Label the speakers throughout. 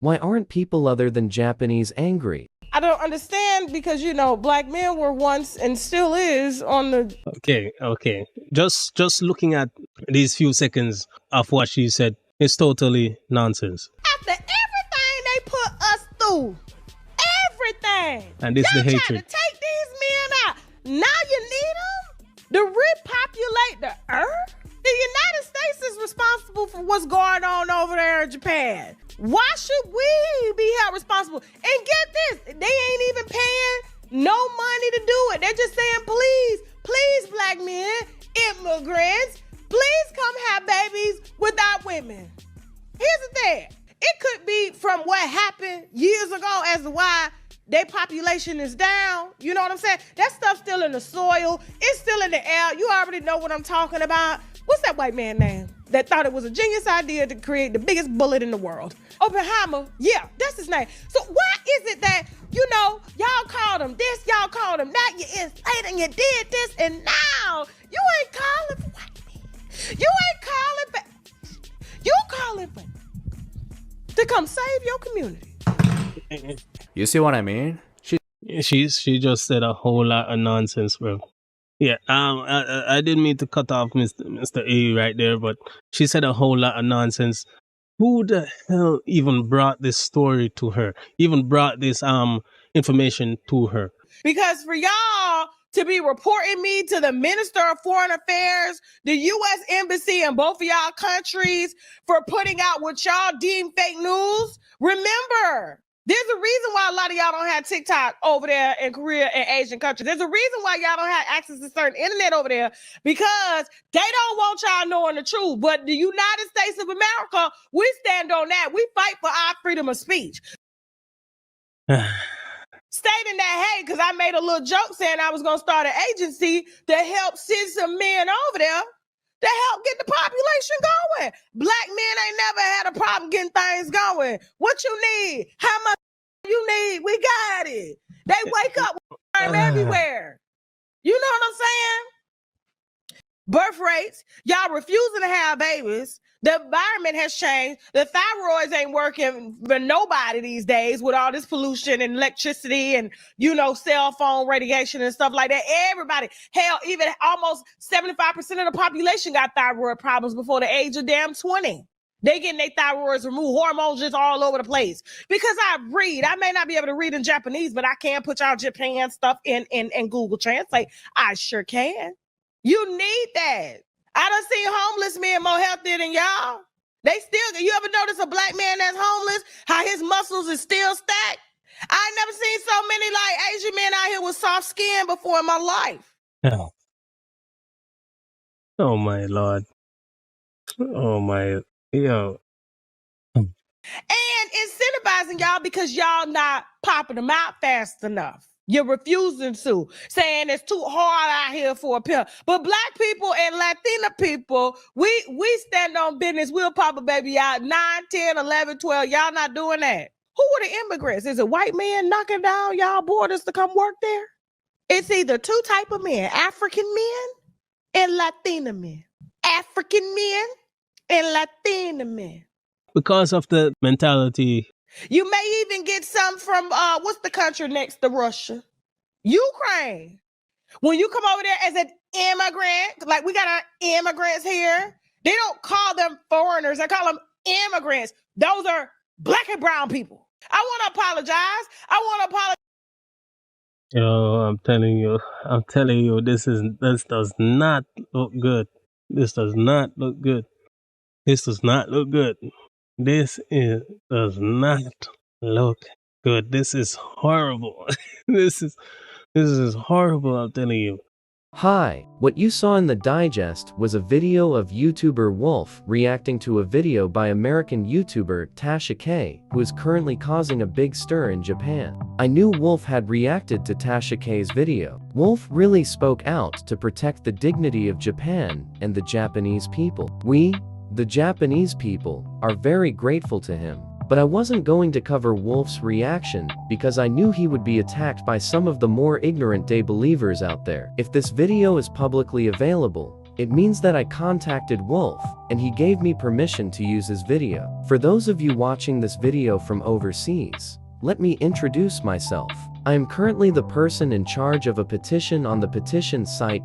Speaker 1: Why aren't people other than Japanese angry?
Speaker 2: I don't understand because, you know, black men were once and still is on the...
Speaker 3: Okay. Just looking at these few seconds of what she said is totally nonsense.
Speaker 2: After everything they put us through, everything.
Speaker 3: And this is the hatred.
Speaker 2: Trying to take these men out. Now you need them to repopulate the earth? The United States is responsible for what's going on over there in Japan. Why should we be held responsible? And get this, they ain't even paying no money to do it. They're just saying, please, black men, immigrants, please come have babies without women. Here's the thing. It could be from what happened years ago as to why their population is down. You know what I'm saying? That stuff's still in the soil. It's still in the air. You already know what I'm talking about. What's that white man name that thought it was a genius idea to create the biggest bullet in the world? Oppenheimer. Yeah, that's his name. So why is it that, you know, y'all called him this, y'all called him that, you enslaved and you did this, and now you ain't calling for white men. You ain't calling for, you calling for to come save your community.
Speaker 4: You see what I mean?
Speaker 3: She just said a whole lot of nonsense, bro. Yeah, I didn't mean to cut off Mr. A right there, but she said a whole lot of nonsense. Who the hell even brought this story to her? Even brought this information to her?
Speaker 2: Because for y'all to be reporting me to the Minister of Foreign Affairs, the U.S. Embassy in both of y'all countries for putting out what y'all deem fake news, remember, there's a reason why a lot of y'all don't have TikTok over there in Korea and Asian countries. There's a reason why y'all don't have access to certain internet over there, because they don't want y'all knowing the truth. But the United States of America, we stand on that. We fight for our freedom of speech. Stating that, hey, because I made a little joke saying I was going to start an agency to help send some men over there to help get the population going. Black men ain't never had a problem getting things going. What you need? How much you need? We got it. They wake up with everywhere. You know what I'm saying? Birth rates, y'all refusing to have babies. The environment has changed. The thyroids ain't working for nobody these days with all this pollution and electricity and, you know, cell phone radiation and stuff like that. Everybody, hell, even almost 75% of the population got thyroid problems before the age of damn 20. They getting their thyroids removed, hormones just all over the place. Because I read, I may not be able to read in Japanese, but I can put y'all Japan stuff in Google Translate. I sure can. You need that. I done seen homeless men more healthier than y'all. They still, you ever notice a black man that's homeless, how his muscles is still stacked? I ain't never seen so many like Asian men out here with soft skin before in my life.
Speaker 3: Yeah. Oh my Lord. Oh my, yo.
Speaker 2: And incentivizing y'all because y'all not popping them out fast enough. You're refusing to, saying it's too hard out here for a pill. But black people and Latina people, we stand on business. We'll pop a baby out 9, 10, 11, 12. Y'all not doing that. Who are the immigrants? Is it white men knocking down y'all borders to come work there? It's either two type of men, African men and Latina men. African men and Latina men. Because
Speaker 3: of the mentality.
Speaker 2: You may even get some from, what's the country next to Russia? Ukraine. When you come over there as an immigrant, like we got our immigrants here, they don't call them foreigners. They call them immigrants. Those are black and brown people. I want to apologize.
Speaker 3: Yo, I'm telling you, this does not look good. This does not look good. This does not look good. Does not look good. This is horrible. This is horrible, I'm telling you.
Speaker 1: Hi, what you saw in the digest was a video of YouTuber Wolf reacting to a video by American YouTuber Tasha K, who is currently causing a big stir in Japan. I knew Wolf had reacted to Tasha K's video. Wolf really spoke out to protect the dignity of Japan and the Japanese people. We, the Japanese people, are very grateful to him. But I wasn't going to cover Wolf's reaction because I knew he would be attacked by some of the more ignorant day believers out there. If this video is publicly available, It means that I contacted Wolf, and he gave me permission to use his video. For those of you watching this video from overseas, let me introduce myself. I am currently the person in charge of a petition on the petition site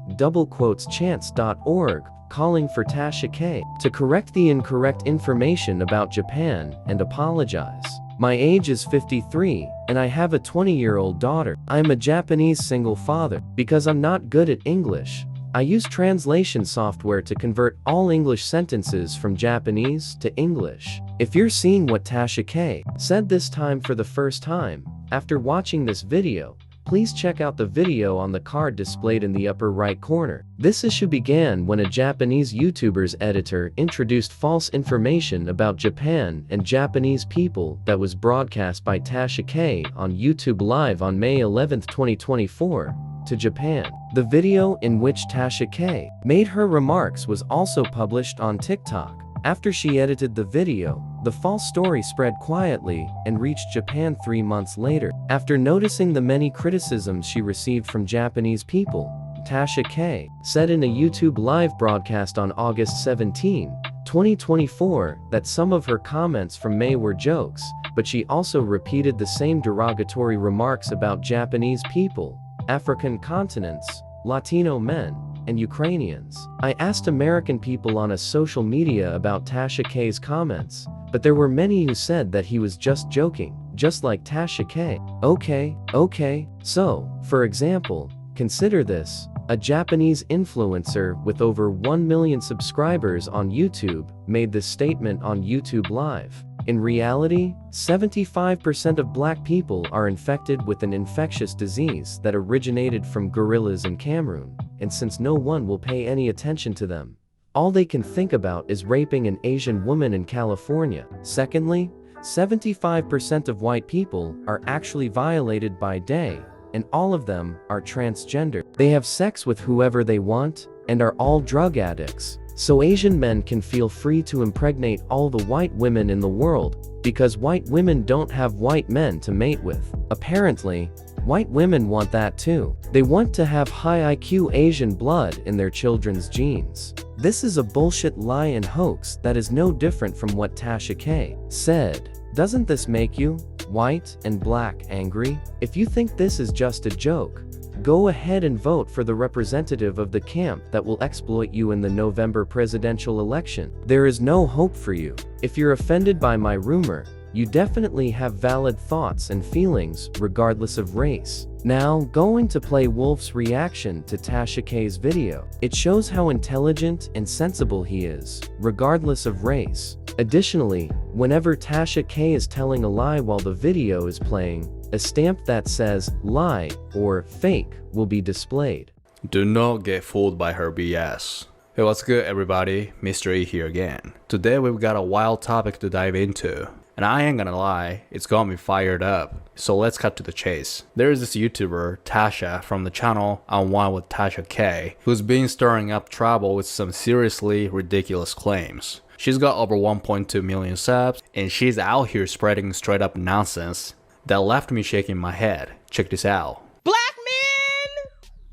Speaker 1: chance.org, calling for Tasha K to correct the incorrect information about Japan and apologize. My age is 53, and I have a 20-year-old daughter. I am a Japanese single father. Because I'm not good at English, I use translation software to convert all English sentences from Japanese to English. If you're seeing what Tasha K said this time for the first time, after watching this video, please check out the video on the card displayed in the upper right corner. This issue began when a Japanese YouTuber's editor introduced false information about Japan and Japanese people that was broadcast by Tasha K on YouTube Live on May 11, 2024, to Japan. The video in which Tasha K made her remarks was also published on TikTok. After she edited the video, the false story spread quietly and reached Japan 3 months later. After noticing the many criticisms she received from Japanese people, Tasha K said in a YouTube live broadcast on August 17, 2024, that some of her comments from May were jokes, but she also repeated the same derogatory remarks about Japanese people, African continents, Latino men, and Ukrainians. I asked American people on a social media about Tasha K's comments, but there were many who said that he was just joking, just like Tasha K. Okay. So, for example, consider this. A Japanese influencer with over 1 million subscribers on YouTube made this statement on YouTube Live. In reality, 75% of black people are infected with an infectious disease that originated from gorillas in Cameroon, and since no one will pay any attention to them, all they can think about is raping an Asian woman in California. Secondly, 75% of white people are actually violated by day, and all of them are transgender. They have sex with whoever they want, and are all drug addicts. So Asian men can feel free to impregnate all the white women in the world, because white women don't have white men to mate with. Apparently, white women want that too. They want to have high IQ Asian blood in their children's genes. This is a bullshit lie and hoax that is no different from what Tasha K said. Doesn't this make you, white and black, angry? If you think this is just a joke, go ahead and vote for the representative of the camp that will exploit you in the November presidential election. There is no hope for you. If you're offended by my rumor, you definitely have valid thoughts and feelings regardless of race. Now, going to play Wolf's reaction to Tasha K's video. It shows how intelligent and sensible he is, regardless of race. Additionally, whenever Tasha K is telling a lie while the video is playing, a stamp that says lie or fake will be displayed.
Speaker 4: Do not get fooled by her BS. Hey, what's good everybody? Mr. E here again. Today we've got a wild topic to dive into. And I ain't gonna lie, it's got me fired up. So let's cut to the chase. There is this YouTuber, Tasha, from the channel On One with Tasha K, who's been stirring up trouble with some seriously ridiculous claims. She's got over 1.2 million subs, and she's out here spreading straight up nonsense that left me shaking my head. Check this out.
Speaker 2: Black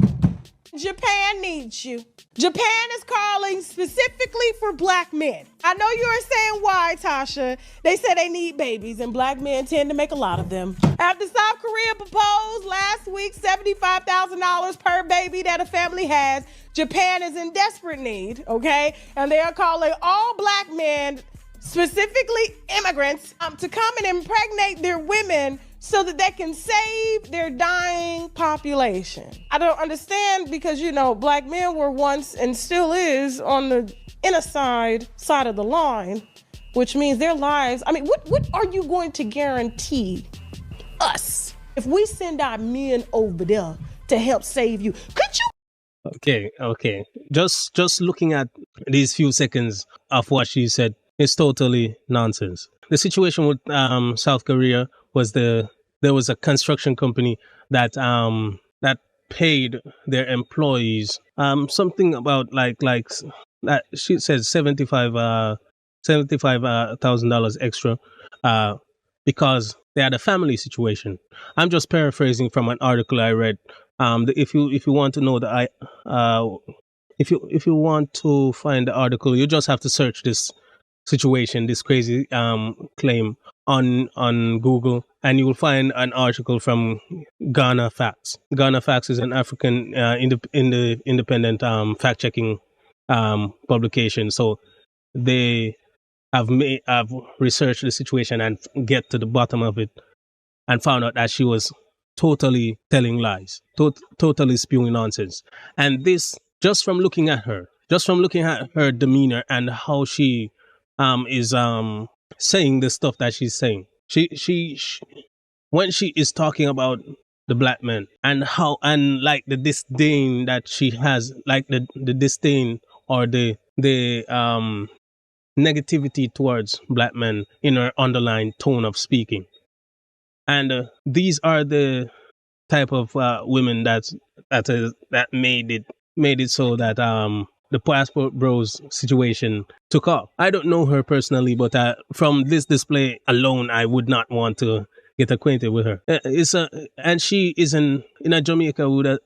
Speaker 2: men, Japan needs you. Japan is calling specifically for black men. I know you are saying why, Tasha. They say they need babies, and black men tend to make a lot of them. After South Korea proposed last week $75,000 per baby that a family has, Japan is in desperate need, okay? And they are calling all black men, specifically immigrants, to come and impregnate their women so that they can save their dying population. I don't understand because, you know, black men were once and still is on the inner side of the line, which means their lives, I mean, what are you going to guarantee us if we send our men over there to help save you? Could you?
Speaker 3: Okay. Just looking at these few seconds of what she said is totally nonsense. The situation with South Korea was there was a construction company that that paid their employees something about like that she said $75,000 extra because they had a family situation. I'm just paraphrasing from an article I read. If you want to know if you want to find the article, you just have to search this situation, this crazy claim on Google, and you will find an article from Ghana Facts. Ghana Facts is an African independent fact checking publication. So they have researched the situation and get to the bottom of it, and found out that she was totally telling lies, totally spewing nonsense. And this, just from looking at her demeanor and how she is saying the stuff that she's saying. She when she is talking about the black men and how, and like the disdain that she has, like the disdain or the negativity towards black men in her underlying tone of speaking. And these are the type of women that made it so that the Passport Bros situation took off. I don't know her personally, but from this display alone, I would not want to get acquainted with her. And she is in Jamaica.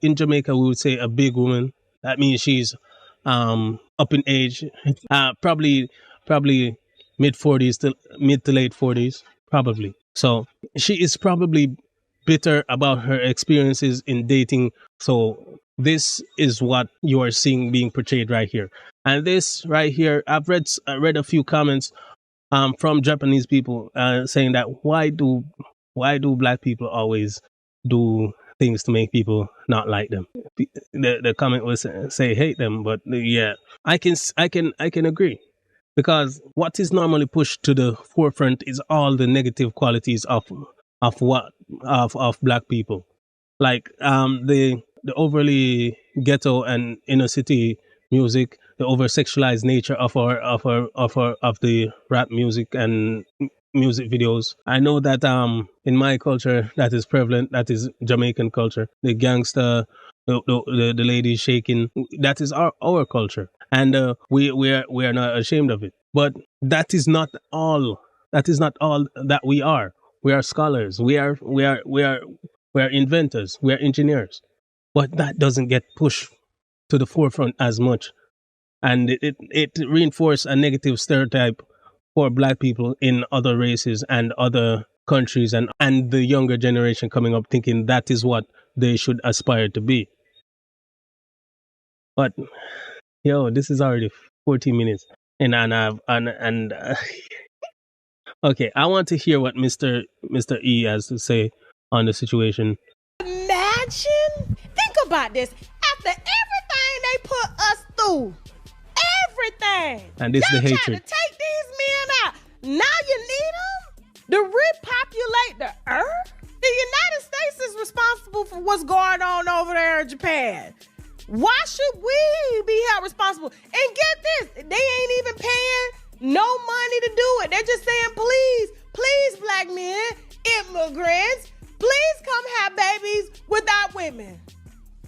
Speaker 3: In Jamaica, we would say a big woman. That means she's up in age, probably mid to late 40s, probably. So she is probably bitter about her experiences in dating. So this is what you are seeing being portrayed right here. And this right here, I've read a few comments from Japanese people saying that why do black people always do things to make people not like them? The comment was say hate them, but yeah, I can agree, because what is normally pushed to the forefront is all the negative qualities of black people, like the overly ghetto and inner city music, the over sexualized nature of the rap music and music videos. I know that in my culture that is prevalent, that is Jamaican culture, the gangster, the ladies shaking, that is our culture, and we are not ashamed of it. But that is not all. That is not all that we are. We are scholars. We are inventors. We are engineers. But that doesn't get pushed to the forefront as much. And it reinforces a negative stereotype for black people in other races and other countries, and the younger generation coming up thinking that is what they should aspire to be. But this is already 14 minutes. Okay, I want to hear what Mr. E has to say on the situation.
Speaker 2: Imagine, think about this. After everything they put us through, everything,
Speaker 3: and this is the hatred.
Speaker 2: To take these men out. Now you need them to repopulate the earth. The United States is responsible for what's going on over there in Japan. Why should we be held responsible? And get this, they ain't even paying no money to do it. They're just saying, please, black men, immigrants, please come have babies without women.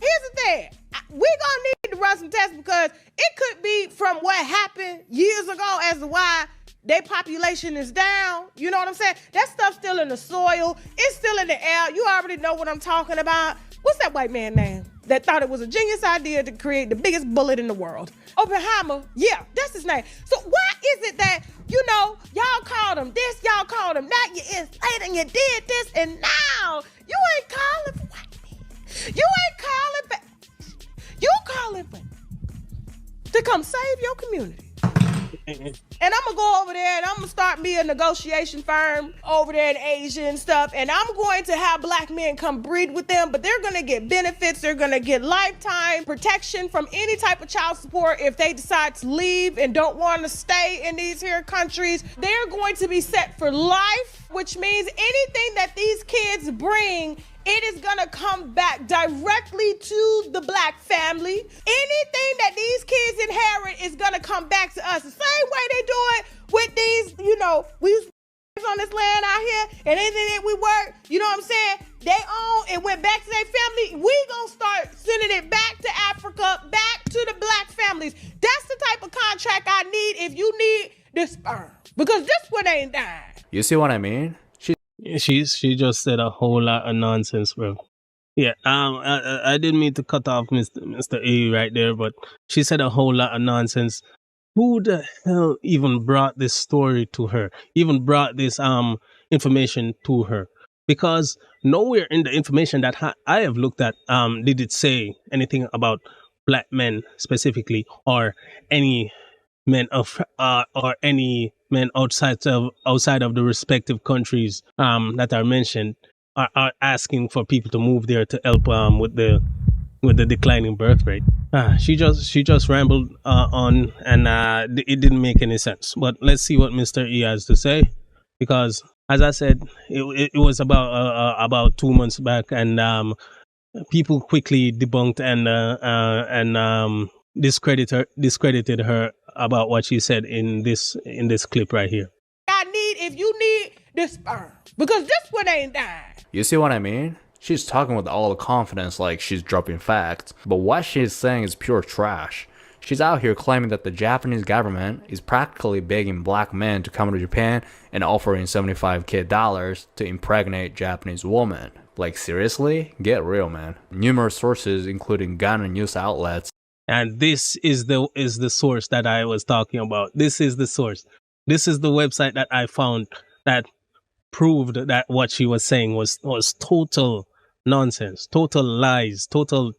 Speaker 2: Here's the thing. We're going to need to run some tests, because it could be from what happened years ago as to why their population is down. You know what I'm saying? That stuff's still in the soil. It's still in the air. You already know what I'm talking about. What's that white man's name that thought it was a genius idea to create the biggest bullet in the world? Oppenheimer. Yeah, that's his name. So why is it that, y'all called him this, y'all called him that, you enslaved and you did this, and now you ain't calling for white men. You ain't calling for, you calling for to come save your community. And I'm gonna go over there and I'm gonna start me a negotiation firm over there in Asia and stuff, and I'm going to have black men come breed with them, but they're gonna get benefits. They're gonna get lifetime protection from any type of child support if they decide to leave and don't want to stay in these here countries. They're going to be set for life, which means anything that these kids bring, it is gonna come back directly to the black family. Anything that these kids inherit is gonna come back to us. The same way they do it with these, we on this land out here, and anything that we work, you know what I'm saying? They own and went back to their family. We gonna start sending it back to Africa, back to the black families. That's the type of contract I need if you need the sperm, because this one ain't dying.
Speaker 4: You see what I mean?
Speaker 3: She just said a whole lot of nonsense, bro. Yeah, I didn't mean to cut off Mr. A right there, but she said a whole lot of nonsense. Who the hell even brought this story to her? Even brought this information to her? Because nowhere in the information that I have looked at did it say anything about black men specifically, or any men of or any men outside of the respective countries that are mentioned are asking for people to move there to help with the declining birth rate. She just rambled on, and it didn't make any sense. But let's see what Mr. E has to say, because as I said, it was about 2 months back, and people quickly debunked and discredited her about what she said in this clip right here.
Speaker 2: If you need the sperm, because this one ain't dying.
Speaker 4: You see what I mean? She's talking with all the confidence like she's dropping facts, but what she's saying is pure trash. She's out here claiming that the Japanese government is practically begging black men to come to Japan and offering $75,000 to impregnate Japanese women. Like seriously? Get real, man. Numerous sources including gun and news outlets.
Speaker 3: And this is the source that I was talking about. This is the source. This is the website that I found that proved that what she was saying was total nonsense, total lies, total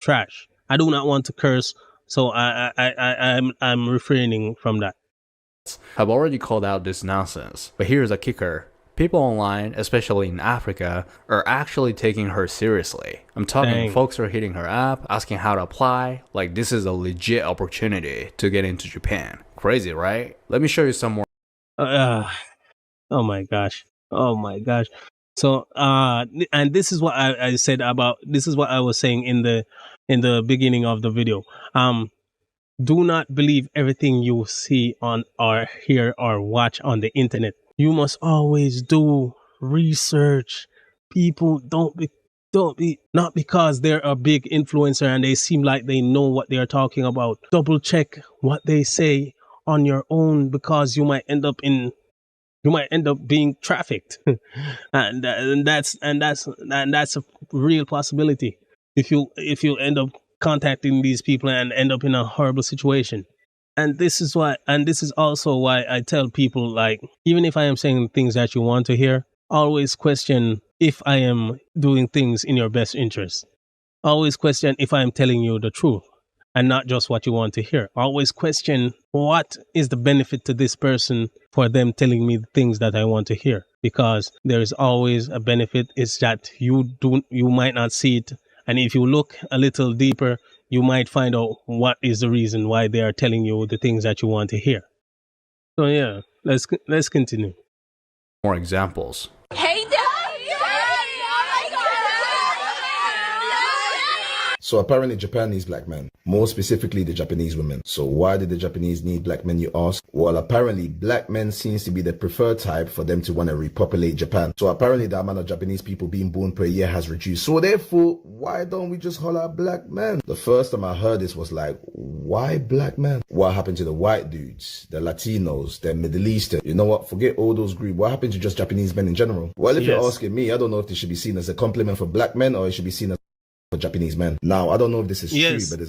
Speaker 3: trash. I do not want to curse, so I'm refraining from that.
Speaker 4: I've already called out this nonsense, but here's a kicker. People online, especially in Africa, are actually taking her seriously. I'm talking folks are hitting her up, asking how to apply, like this is a legit opportunity to get into Japan. Crazy, right? Let me show you some more.
Speaker 3: Oh my gosh. So, and this is what I said about, this is what I was saying in the beginning of the video. Do not believe everything you see on or hear or watch on the internet. You must always do research. People don't be, not because they're a big influencer and they seem like they know what they're talking about. Double check what they say on your own, because you might end up being trafficked. and that's a real possibility if you end up contacting these people and end up in a horrible situation. And this is also why I tell people, like, even if I am saying things that you want to hear, always question if I am doing things in your best interest. Always question if I am telling you the truth and not just what you want to hear. Always question what is the benefit to this person for them telling me the things that I want to hear, because there is always a benefit. It's that you might not see it, and if you look a little deeper, you might find out what is the reason why they are telling you the things that you want to hear. So yeah, let's continue.
Speaker 4: More examples.
Speaker 5: Hey, Daddy!
Speaker 6: So apparently Japan needs black men, more specifically the Japanese women. So why did the Japanese need black men, you ask? Well, apparently black men seems to be the preferred type for them to want to repopulate Japan. So apparently the amount of Japanese people being born per year has reduced. So therefore, why don't we just holler at black men? The first time I heard this was like, why black men? What happened to the white dudes, the Latinos, the Middle Eastern? You know what? Forget all those groups. What happened to just Japanese men in general? Well, if you're asking me, I don't know if this should be seen as a compliment for black men or it should be seen as for Japanese men. Now, I don't know if this is true, but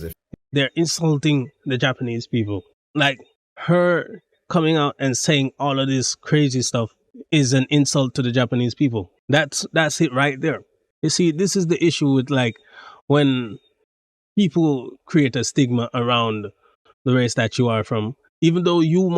Speaker 3: they're insulting the Japanese people. Like, her coming out and saying all of this crazy stuff is an insult to the Japanese people. That's it right there. You see, this is the issue with, like, when people create a stigma around the race that you are from, even though you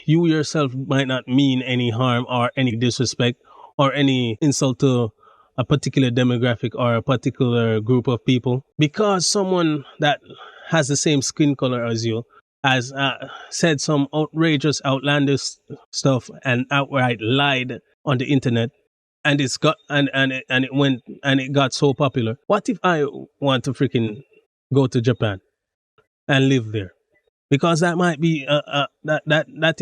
Speaker 3: yourself might not mean any harm or any disrespect or any insult to a particular demographic or a particular group of people, because someone that has the same skin color as you has said some outrageous, outlandish stuff and outright lied on the internet, and it got so popular. What if I want to freaking go to Japan and live there? Because that might be that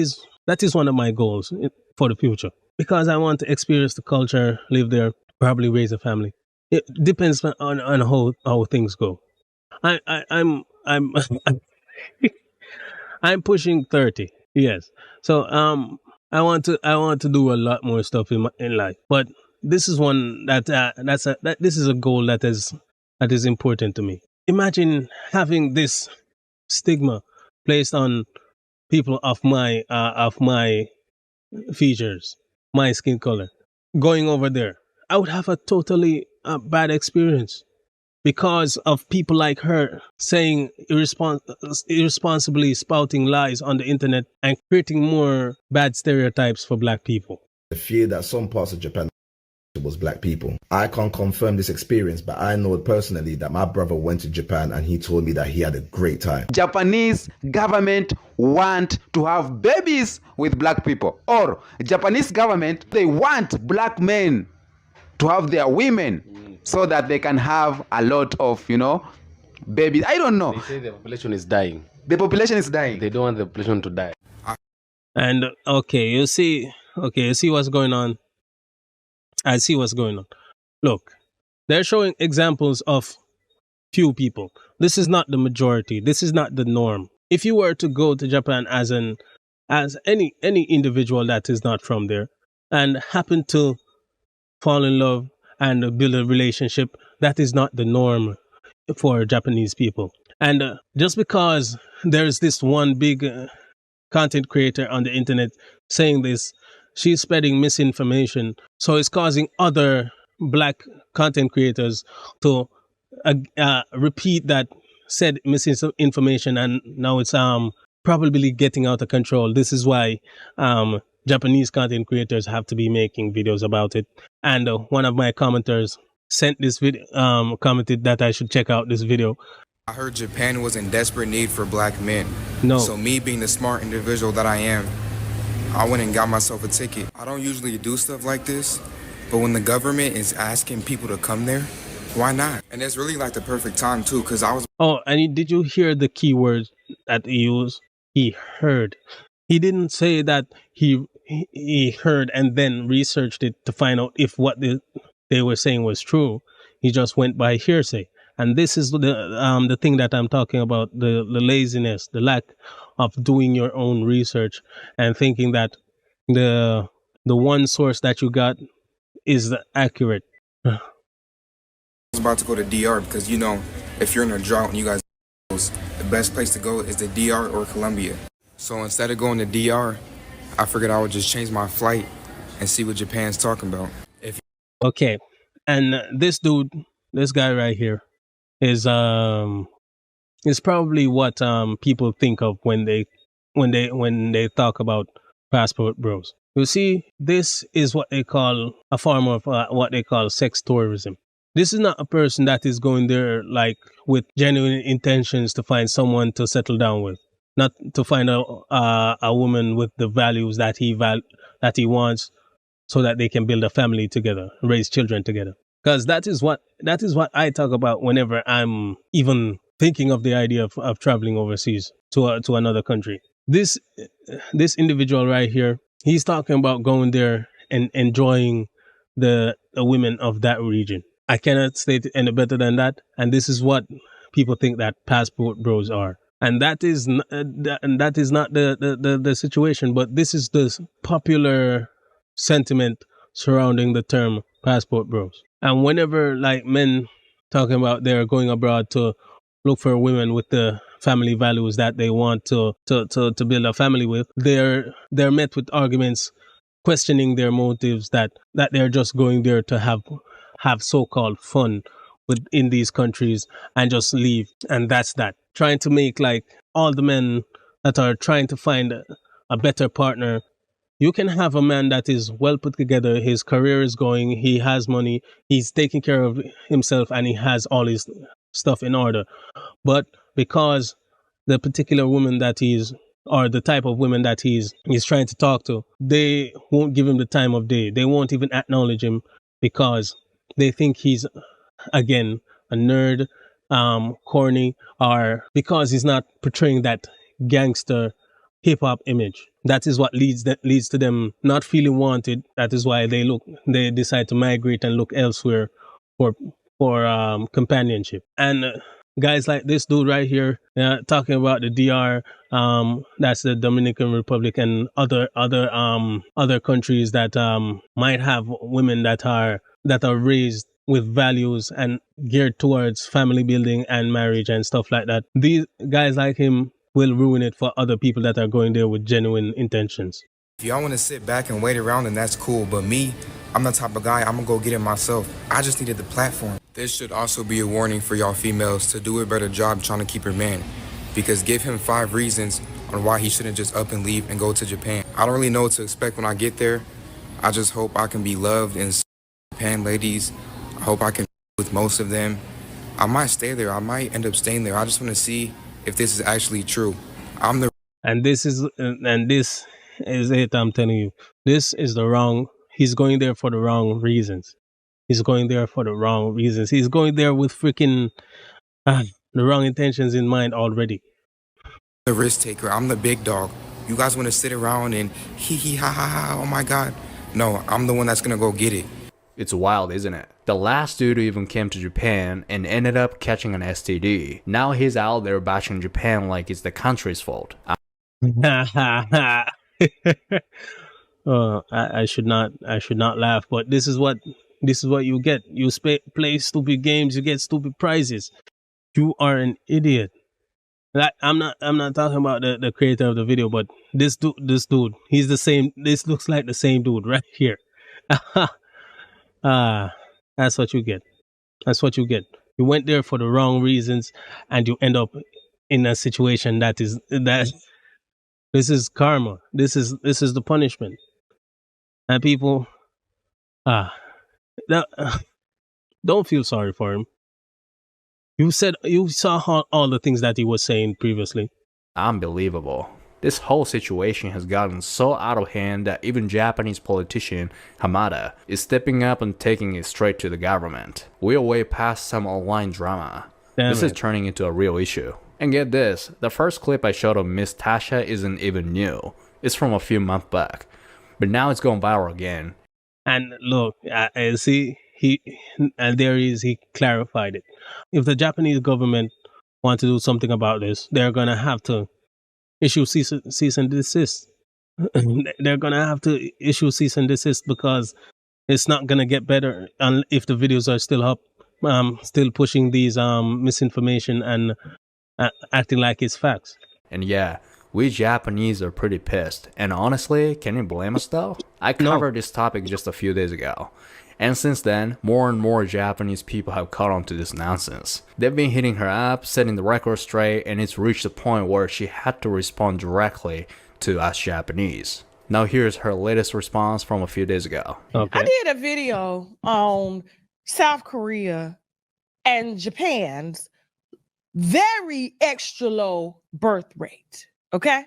Speaker 3: is one of my goals for the future. Because I want to experience the culture, live there, probably raise a family. It depends on how things go. I'm I'm pushing 30. Yes. So I want to do a lot more stuff in life. But this is one that this is a goal that is important to me. Imagine having this stigma placed on people of my features, my skin color, going over there. I would have a totally bad experience because of people like her saying irresponsibly spouting lies on the internet and creating more bad stereotypes for black people.
Speaker 6: The fear that some parts of Japan was black people. I can't confirm this experience, but I know personally that my brother went to Japan and he told me that he had a great time.
Speaker 5: Japanese government want to have babies with black people, or Japanese government, they want black men to have their women so that they can have a lot of, babies. I don't know.
Speaker 7: They say the population is dying.
Speaker 5: The population is dying.
Speaker 7: They don't want the population to die.
Speaker 3: And you see what's going on. I see what's going on. Look, they're showing examples of few people. This is not the majority. This is not the norm. If you were to go to Japan as any individual that is not from there and happen to fall in love and build a relationship, that is not the norm for Japanese people. And just because there's this one big content creator on the internet saying this, she's spreading misinformation. So it's causing other black content creators to repeat that said misinformation, and now it's probably getting out of control. This is why Japanese content creators have to be making videos about it. And one of my commenters sent this video, commented that I should check out this video.
Speaker 8: I heard Japan was in desperate need for black men.
Speaker 3: No.
Speaker 8: So me being the smart individual that I am, I went and got myself a ticket. I don't usually do stuff like this, but when the government is asking people to come there, why not? And it's really like the perfect time too, because I was...
Speaker 3: Oh, and did you hear the key words that he used? He heard. He didn't say that he heard and then researched it to find out if what they were saying was true. He just went by hearsay. And this is the thing that I'm talking about, the laziness, the lack of doing your own research and thinking that the one source that you got is accurate.
Speaker 8: I was about to go to DR because, if you're in a drought and you guys, the best place to go is the DR or Colombia. So instead of going to DR, I figured I would just change my flight and see what Japan's talking about.
Speaker 3: Okay. And this guy right here is probably what people think of when they talk about passport bros. You see, this is what they call a form of what they call sex tourism. This is not a person that is going there like with genuine intentions to find someone to settle down with, not to find a woman with the values that he wants, so that they can build a family together, raise children together. Because that is what I talk about whenever I'm even thinking of the idea of traveling overseas to another country. This individual right here, he's talking about going there and enjoying the women of that region. I cannot state it any better than that. And this is what people think that passport bros are. And that is not the situation. But this is the popular sentiment surrounding the term passport bros. And whenever like men talking about they're going abroad to look for women with the family values that they want to build a family with, they're met with arguments questioning their motives, that they're just going there to have so-called fun within these countries and just leave. And that's that. Trying to make like all the men that are trying to find a better partner. You can have a man that is well put together, his career is going, he has money, he's taking care of himself, and he has all his stuff in order. But because the particular woman that or the type of women that he's trying to talk to, they won't give him the time of day. They won't even acknowledge him because they think he's, again, a nerd, corny, or because he's not portraying that gangster hip-hop image. That is what leads to them not feeling wanted. That is why they decide to migrate and look elsewhere for companionship. And guys like this dude right here talking about the DR, that's the Dominican Republic, and other countries that might have women that are raised with values and geared towards family building and marriage and stuff like that. These guys like him will ruin it for other people that are going there with genuine intentions.
Speaker 8: If y'all want to sit back and wait around, then that's cool. But me, I'm the type of guy, I'm going to go get it myself. I just needed the platform. This should also be a warning for y'all females to do a better job trying to keep your man. Because give him 5 reasons on why he shouldn't just up and leave and go to Japan. I don't really know what to expect when I get there. I just hope I can be loved in Japan, ladies. I hope I can with most of them. I might stay there. I might end up staying there. I just want to see if this is actually true.
Speaker 3: And this is it. I'm telling you, this is the wrong. He's going there for the wrong reasons. He's going there for the wrong reasons. He's going there with freaking the wrong intentions in mind already.
Speaker 8: The risk taker. I'm the big dog. You guys want to sit around and hee ha ha ha. Oh my God. No, I'm the one that's gonna go get it.
Speaker 4: It's wild, isn't it? The last dude even came to Japan and ended up catching an STD. Now he's out there bashing Japan like it's the country's fault.
Speaker 3: I should not laugh, but this is what you get. You play stupid games, you get stupid prizes. You are an idiot. Like, I'm not talking about the creator of the video, but this dude, he's the same. This looks like the same dude right here. That's what you get. That's what you get. You went there for the wrong reasons, and you end up in a situation that this is karma. This is the punishment. And people, don't feel sorry for him. You saw all the things that he was saying previously.
Speaker 4: Unbelievable. This whole situation has gotten so out of hand that even Japanese politician Hamada is stepping up and taking it straight to the government. We are way past some online drama. This is turning into a real issue. And get this, the first clip I showed of Miss Tasha isn't even new. It's from a few months back. But now it's going viral again.
Speaker 3: And look, see, he clarified it. If the Japanese government want to do something about this, they're going to have to issue cease and desist. They're going to have to issue cease and desist because it's not going to get better if the videos are still up, still pushing these misinformation and acting like it's facts.
Speaker 4: And yeah, we Japanese are pretty pissed. And honestly, can you blame us though? I covered this topic just a few days ago. And since then, more and more Japanese people have caught on to this nonsense. They've been hitting her up, setting the record straight, and it's reached a point where she had to respond directly to us Japanese. Now here's her latest response from a few days ago.
Speaker 2: Okay. I did a video on South Korea and Japan's very extra low birth rate. Okay?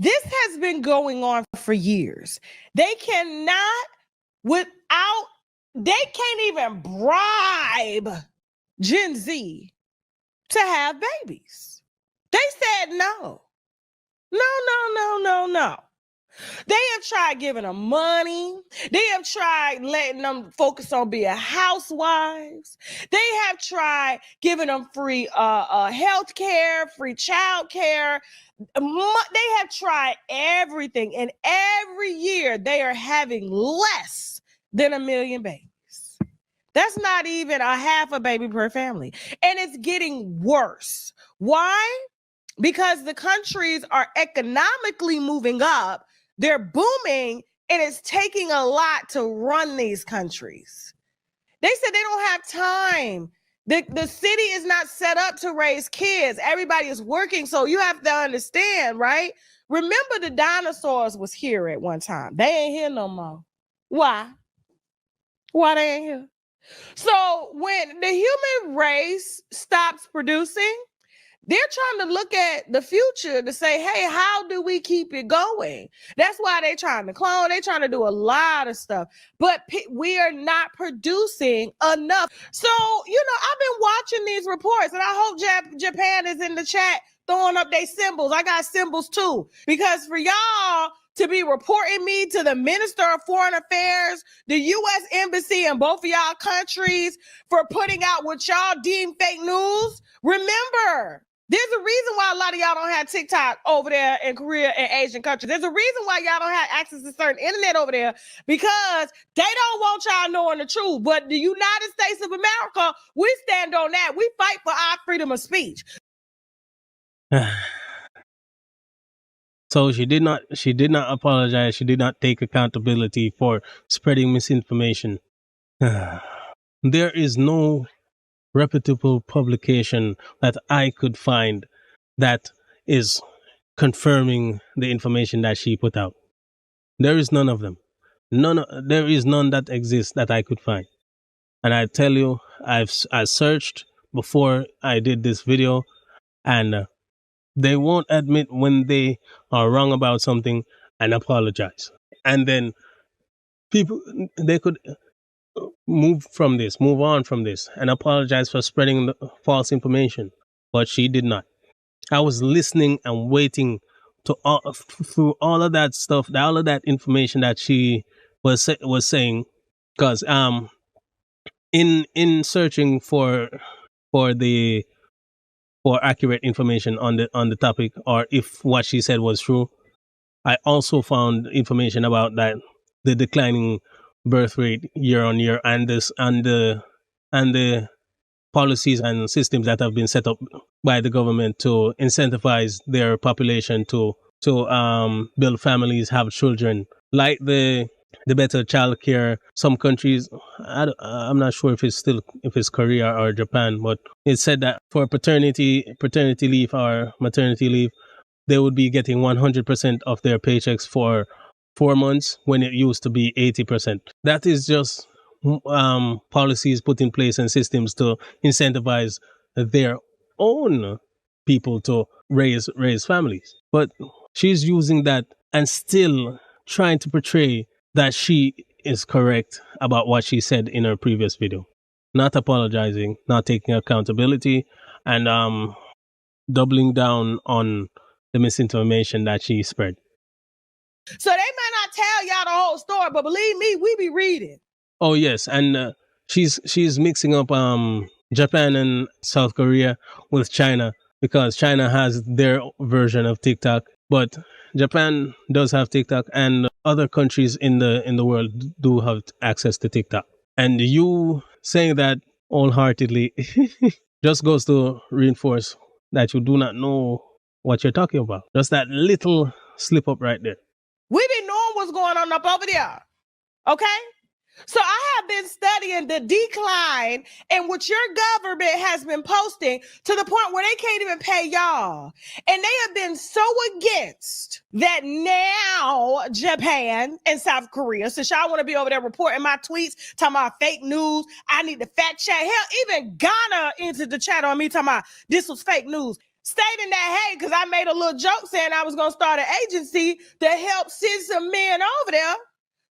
Speaker 2: This has been going on for years. They can't even bribe Gen Z to have babies. They said no. No. They have tried giving them money. They have tried letting them focus on being housewives. They have tried giving them free health care, free child care. They have tried everything. And every year they are having less than 1 million babies. That's not even a half a baby per family. And it's getting worse. Why? Because the countries are economically moving up. They're booming, and it's taking a lot to run these countries. They said they don't have time. The city is not set up to raise kids. Everybody is working, so you have to understand, right? Remember the dinosaurs was here at one time. They ain't here no more. Why? Why they ain't here? So when the human race stops producing, they're trying to look at the future to say, hey, how do we keep it going? That's why they're trying to clone. They're trying to do a lot of stuff. But we are not producing enough. So, I've been watching these reports, and I hope Japan is in the chat throwing up their symbols. I got symbols too. Because for y'all to be reporting me to the Minister of Foreign Affairs, the U.S. Embassy in both of y'all countries for putting out what y'all deem fake news. Remember, there's a reason why a lot of y'all don't have TikTok over there in Korea and Asian countries. There's a reason why y'all don't have access to certain internet over there, because they don't want y'all knowing the truth. But the United States of America, we stand on that. We fight for our freedom of speech.
Speaker 3: So she did not apologize. She did not take accountability for spreading misinformation. There is no reputable publication that I could find that is confirming the information that she put out. There is none of them. There is none that exists that I could find. And I tell you, I searched before I did this video, and they won't admit when they are wrong about something and apologize. And then people, they could move on from this and apologize for spreading the false information. But she did not. I was listening and waiting through all of that stuff, all of that information that she was saying, because in searching for accurate information on the topic, or if what she said was true, I also found information about that the declining birth rate year on year, and the policies and systems that have been set up by the government to incentivize their population to build families, have children, like the better child care. Some countries, I'm not sure if it's Korea or Japan, but it said that for paternity leave or maternity leave, they would be getting 100% of their paychecks for 4 months when it used to be 80%. That is just policies put in place and systems to incentivize their own people to raise families. But she's using that and still trying to portray that she is correct about what she said in her previous video, not apologizing, not taking accountability, and doubling down on the misinformation that she spread.
Speaker 2: So they might not tell y'all the whole story, but believe me, we be reading.
Speaker 3: Oh yes, and she's mixing up Japan and South Korea with China, because China has their version of TikTok, but Japan does have TikTok, and other countries in the world do have access to TikTok. And you saying that wholeheartedly just goes to reinforce that you do not know what you're talking about. Just that little slip up right there.
Speaker 2: We be knowing what's going on up over there. Okay? So I have been studying the decline in which your government has been posting, to the point where they can't even pay y'all. And they have been so against that now Japan and South Korea, since y'all want to be over there reporting my tweets, talking about fake news, I need to fact check. Hell, even Ghana entered the chat on me talking about this was fake news. Stating that, hey, because I made a little joke saying I was going to start an agency to help send some men over there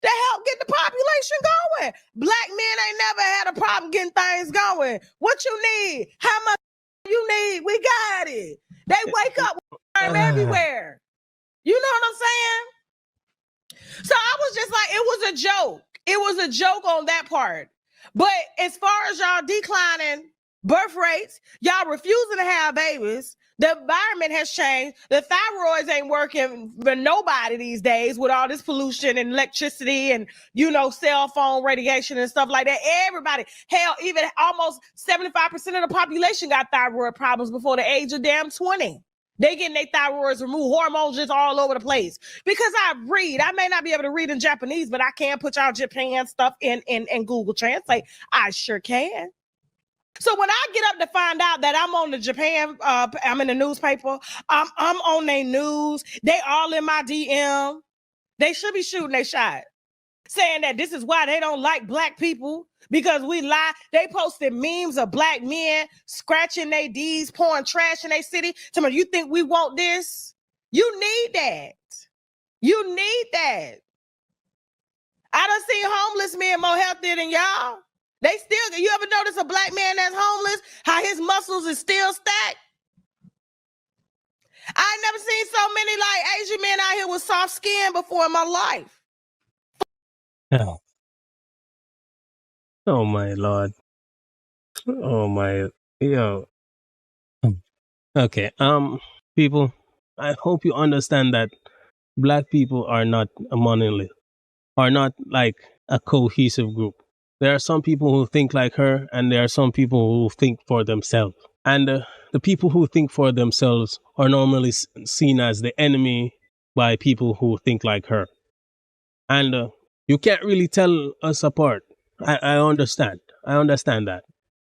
Speaker 2: to help get the population going. Black men ain't never had a problem getting things going. What you need? How much you need? We got it. They wake up everywhere. You know what I'm saying? So I was just like, it was a joke. It was a joke on that part. But as far as y'all declining birth rates, y'all refusing to have babies, the environment has changed. The thyroids ain't working for nobody these days with all this pollution and electricity and, you know, cell phone radiation and stuff like that. Everybody, hell, even almost 75% of the population got thyroid problems before the age of damn 20. They getting their thyroids removed, hormones just all over the place. Because I read, I may not be able to read in Japanese, but I can put y'all Japan stuff in Google Translate. I sure can. So when I get up to find out that I'm on the Japan, I'm in the newspaper, I'm on their news, they all in my DM, they should be shooting their shot, saying that this is why they don't like black people, because we lie. They posted memes of black men scratching their D's, pouring trash in their city. Tell me, you think we want this? You need that. You need that. I done seen homeless men more healthier than y'all. They still, you ever notice a black man that's homeless, how his muscles is still stacked? I ain't never seen so many like Asian men out here with soft skin before in my life.
Speaker 3: Oh, oh my Lord. Oh my, yo. Okay, people, I hope you understand that black people are not a monolith, are not like a cohesive group. There are some people who think like her, and there are some people who think for themselves. And the people who think for themselves are normally seen as the enemy by people who think like her. And you can't really tell us apart. I understand. I understand that.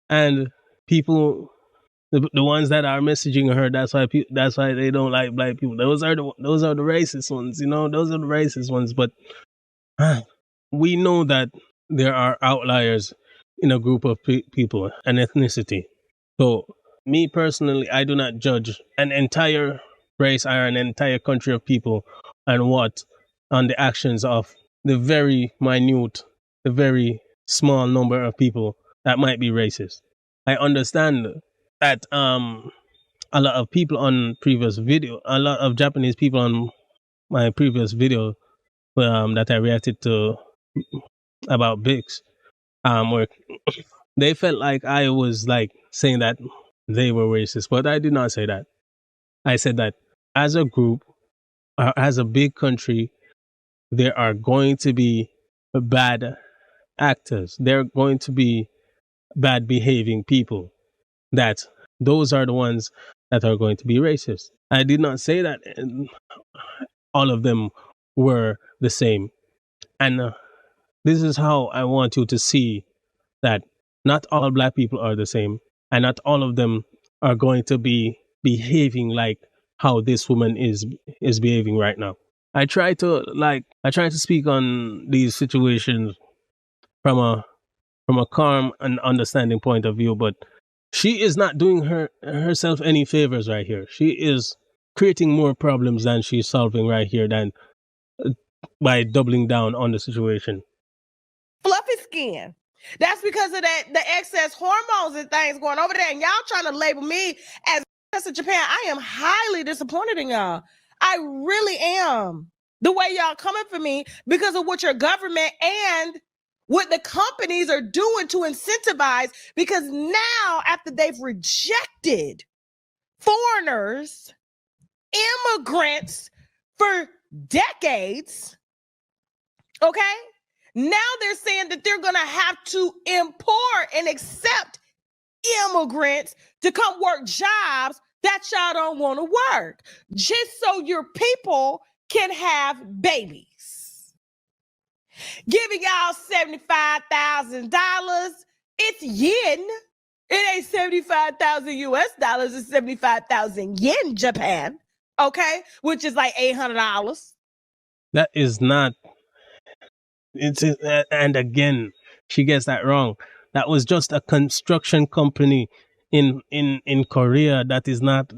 Speaker 3: And people, the ones that are messaging her, that's why they don't like black people. Those are the racist ones, you know. Those are the racist ones. But we know that there are outliers in a group of people, an ethnicity. So me personally, I do not judge an entire race or an entire country of people on the actions of the very minute, the very small number of people that might be racist. I understand that a lot of people on previous video, a lot of Japanese people on my previous video that I reacted to about Bix, where they felt like I was like saying that they were racist, but I did not say that. I said that as a group, as a big country, there are going to be bad actors. There are going to be bad behaving people. That those are the ones that are going to be racist. I did not say that all of them were the same. And this is how I want you to see that not all black people are the same, and not all of them are going to be behaving like how this woman is behaving right now. I try to speak on these situations from a calm and understanding point of view, but she is not doing herself any favors right here. She is creating more problems than she's solving right here than by doubling down on the situation.
Speaker 2: Fluffy skin. That's because of the excess hormones and things going over there. And y'all trying to label me as of Japan. I am highly disappointed in y'all. I really am. The way y'all coming for me because of what your government and what the companies are doing to incentivize, because now after they've rejected foreigners, immigrants for decades, okay? Now they're saying that they're going to have to import and accept immigrants to come work jobs that y'all don't want to work, just so your people can have babies. Giving y'all $75,000. It's yen. It ain't 75,000 US dollars. It's 75,000 yen, Japan. Okay, which is like $800.
Speaker 3: That is not. And again, she gets that wrong. That was just a construction company in Korea. That is not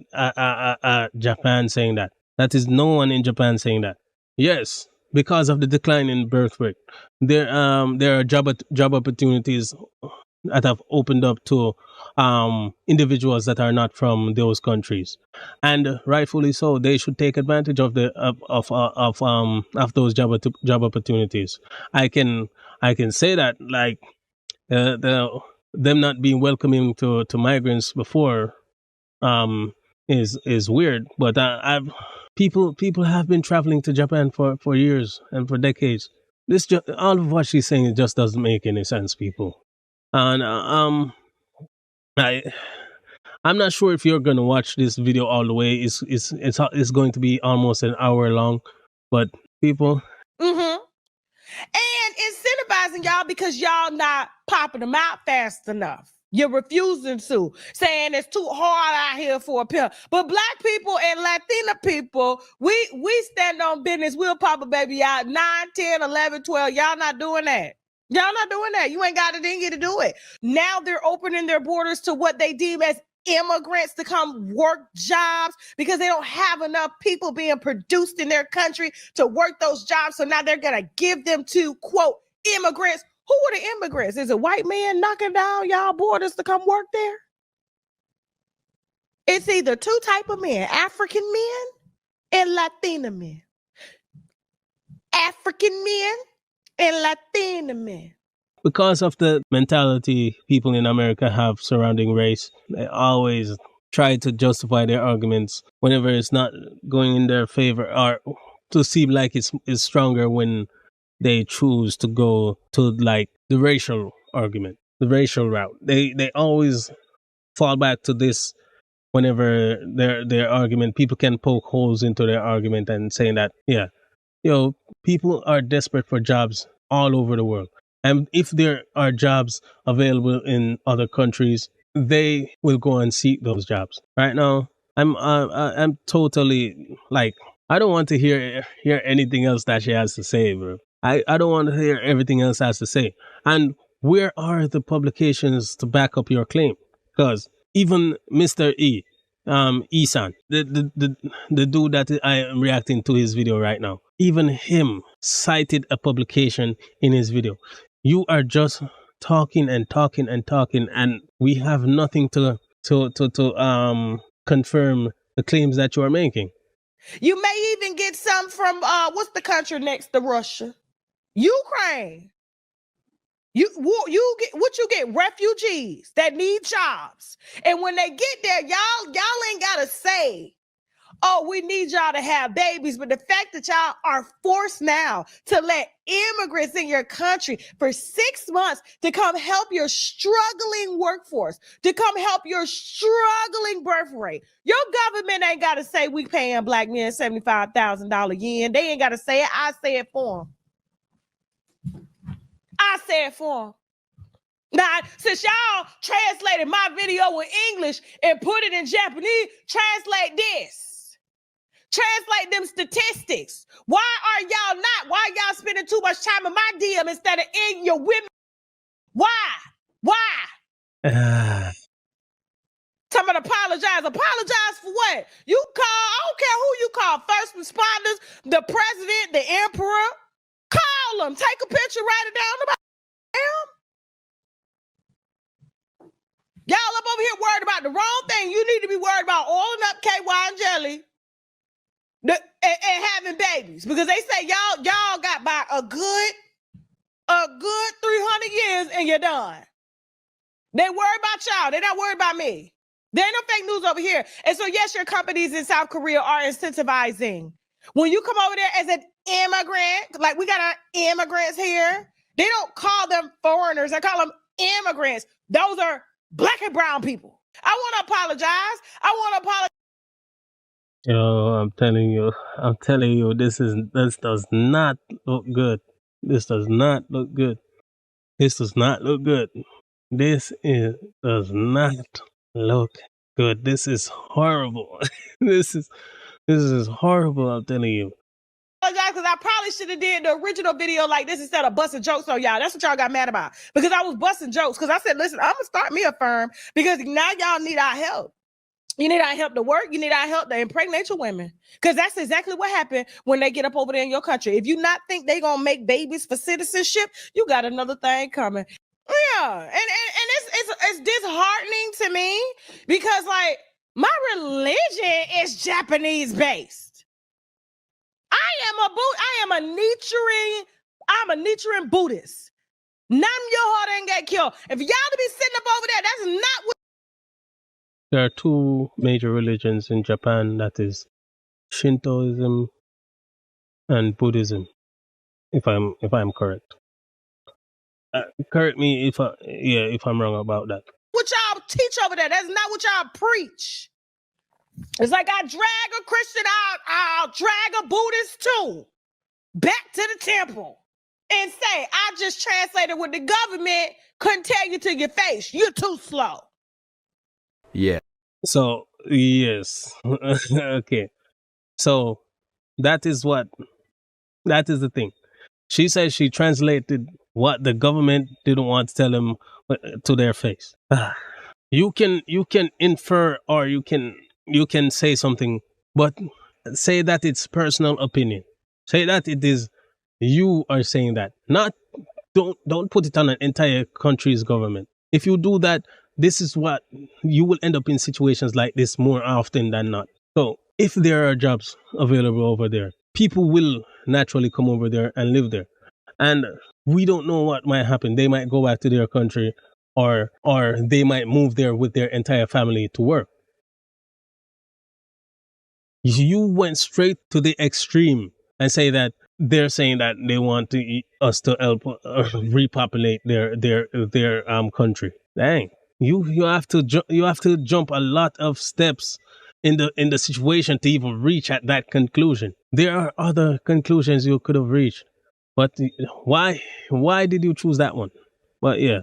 Speaker 3: Japan saying that. That is no one in Japan saying that. Yes, because of the decline in birth rate, there are job opportunities that have opened up to individuals that are not from those countries, and rightfully so. They should take advantage of those job opportunities. I can say that like them not being welcoming to migrants before is weird, but people have been traveling to Japan for years and for decades. All of what she's saying just doesn't make any sense, people. And I'm not sure if you're gonna watch this video all the way. It's going to be almost an hour long, but people.
Speaker 2: Mm-hmm. And incentivizing y'all because y'all not popping them out fast enough. You're refusing to, saying it's too hard out here for a pill. But black people and Latina people, we stand on business. We'll pop a baby out 9, 10, 11, 12. Y'all not doing that. Y'all not doing that. You ain't got it in you to do it. Now they're opening their borders to what they deem as immigrants to come work jobs because they don't have enough people being produced in their country to work those jobs. So now they're going to give them to, quote, immigrants. Who are the immigrants? Is it white men knocking down y'all borders to come work there? It's either two type of men, African men and Latina men. African men and Latina men.
Speaker 3: Because of the mentality people in America have surrounding race, they always try to justify their arguments whenever it's not going in their favor, or to seem like it's stronger when they choose to go to like the racial argument, the racial route. They always fall back to this whenever their argument, people can poke holes into their argument and saying that, yeah, people are desperate for jobs all over the world. And if there are jobs available in other countries, they will go and seek those jobs. Right now, I'm totally like, I don't want to hear anything else that she has to say, bro. I don't want to hear everything else has to say. And where are the publications to back up your claim? Because even Mr. Isan, the dude that I am reacting to his video right now, even him cited a publication in his video. You are just talking and talking and talking, and we have nothing to confirm the claims that you are making.
Speaker 2: You may even get some from what's the country next to Russia? Ukraine. You get refugees that need jobs, and when they get there, y'all ain't gotta say, oh, we need y'all to have babies. But the fact that y'all are forced now to let immigrants in your country for 6 months to come help your struggling workforce, to come help your struggling birth rate. Your government ain't got to say we paying black men $75,000 yen. They ain't got to say it. I say it for them. I say it for them. Now, since y'all translated my video in English and put it in Japanese, translate this. Translate them statistics. Why are y'all not? Why y'all spending too much time in my DM instead of in your women? Why? Tell me to apologize. Apologize for what? You call, I don't care who you call, first responders, the president, the emperor. Call them. Take a picture, write it down about them. Y'all up over here worried about the wrong thing. You need to be worried about oiling up KY and jelly. And having babies, because they say y'all got by a good 300 years and you're done. They worry about y'all. They're not worried about me. There ain't no fake news over here. And so yes, your companies in South Korea are incentivizing. When you come over there as an immigrant, like we got our immigrants here, they don't call them foreigners. They call them immigrants. Those are black and brown people. I want to apologize.
Speaker 3: Yo, I'm telling you, this does not look good. This does not look good. This does not look good. Does not look good. This is horrible. This is horrible, I'm telling you.
Speaker 2: Because I probably should have did the original video like this instead of busting jokes on y'all. That's what y'all got mad about. Because I was busting jokes. Because I said, listen, I'm going to start me a firm because now y'all need our help. You need our help to work. You need our help to impregnate your women. Because that's exactly what happened when they get up over there in your country. If you not think they going to make babies for citizenship, you got another thing coming. Yeah. And it's disheartening to me because, like, my religion is Japanese based. I'm a Nichiren Buddhist. Nam your heart ain't get killed. If y'all to be sitting up over there, that's not what.
Speaker 3: There are two major religions in Japan, that is Shintoism and Buddhism, if I'm correct. Correct me if I'm wrong about that.
Speaker 2: What y'all teach over there, that's not what y'all preach. It's like I drag a Christian out, I'll drag a Buddhist too, back to the temple and say, I just translated what the government couldn't tell you to your face. You're too slow.
Speaker 4: Yeah.
Speaker 3: So, yes. Okay. So, that is the thing. She says she translated what the government didn't want to tell them to their face. You can infer, or you can say something, but say that it's personal opinion. Say that it is you are saying that. Don't put it on an entire country's government. If you do that, this is what you will end up in situations like this more often than not. So if there are jobs available over there, people will naturally come over there and live there. And we don't know what might happen. They might go back to their country, or they might move there with their entire family to work. You went straight to the extreme and say that they're saying that they want us to help repopulate their country. Dang, you have to jump a lot of steps in the situation to even reach at that conclusion. There are other conclusions you could have reached, but why did you choose that one? But yeah,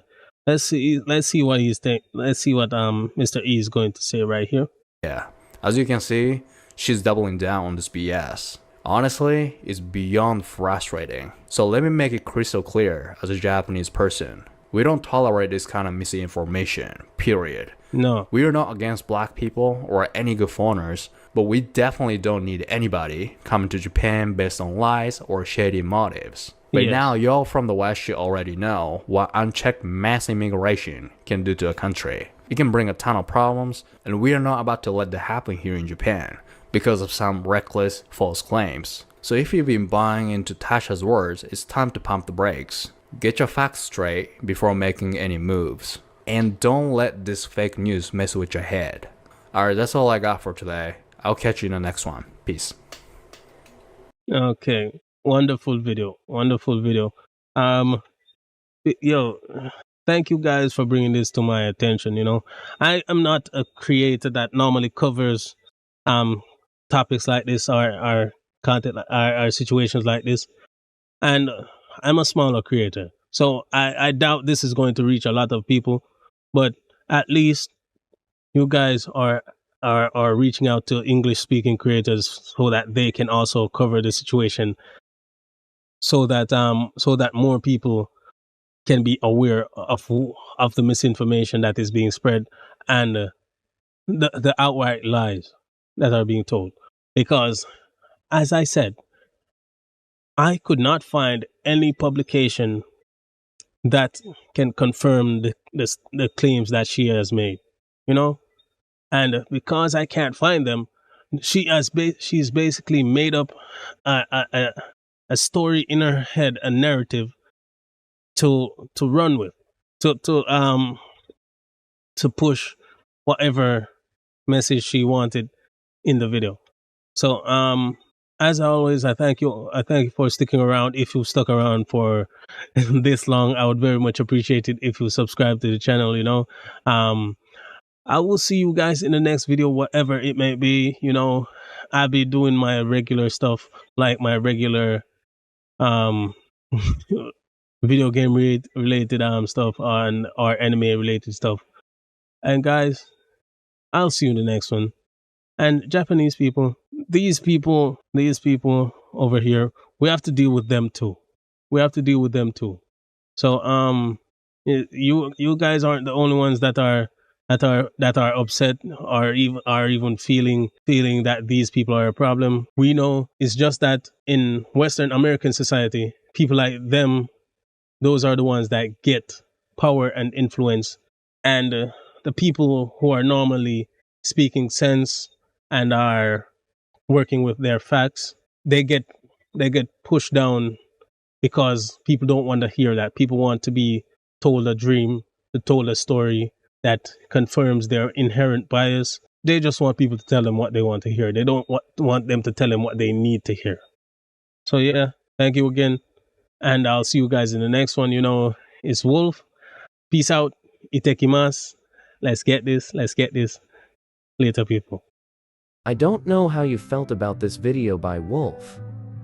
Speaker 3: let's see what he's think. Let's see what Mr. E is going to say right here.
Speaker 4: Yeah, as you can see, she's doubling down on this BS. Honestly, it's beyond frustrating. So let me make it crystal clear as a Japanese person. We don't tolerate this kind of misinformation, period.
Speaker 3: No.
Speaker 4: We are not against black people or any good foreigners, but we definitely don't need anybody coming to Japan based on lies or shady motives. But now y'all from the West should already know what unchecked mass immigration can do to a country. It can bring a ton of problems, and we are not about to let that happen here in Japan because of some reckless, false claims. So if you've been buying into Tasha's words, it's time to pump the brakes. Get your facts straight before making any moves. And don't let this fake news mess with your head. Alright, that's all I got for today. I'll catch you in the next one. Peace.
Speaker 3: Okay. Wonderful video. Wonderful video. Yo, thank you guys for bringing this to my attention. You know, I am not a creator that normally covers topics like this or content or situations like this, and I'm a smaller creator, so I doubt this is going to reach a lot of people, but at least you guys are reaching out to English speaking creators so that they can also cover the situation, so that more people can be aware of the misinformation that is being spread and the outright lies that are being told. Because, as I said, I could not find any publication that can confirm the claims that she has made, you know? And because I can't find them, she's basically made up a story in her head, a narrative to run with, to push whatever message she wanted in the video. So as always, I thank you for sticking around. If you stuck around for this long, I would very much appreciate it if you subscribe to the channel, you know. I will see you guys in the next video, whatever it may be. You know, I'll be doing my regular stuff, like my regular video game related stuff or anime related stuff. And guys, I'll see you in the next one. And Japanese people, these people over here, we have to deal with them too. So you guys aren't the only ones that are upset or even feeling that these people are a problem. We know it's just that in Western American society, people like them, those are the ones that get power and influence, and the people who are normally speaking sense and are working with their facts, they get pushed down because people don't want to hear that. People want to be told a dream, told a story that confirms their inherent bias. They just want people to tell them what they want to hear. They don't want them to tell them what they need to hear. So yeah, thank you again. And I'll see you guys in the next one. You know, it's Wolf. Peace out. Itekimasu. Let's get this. Later, people.
Speaker 1: I don't know how you felt about this video by Wolf,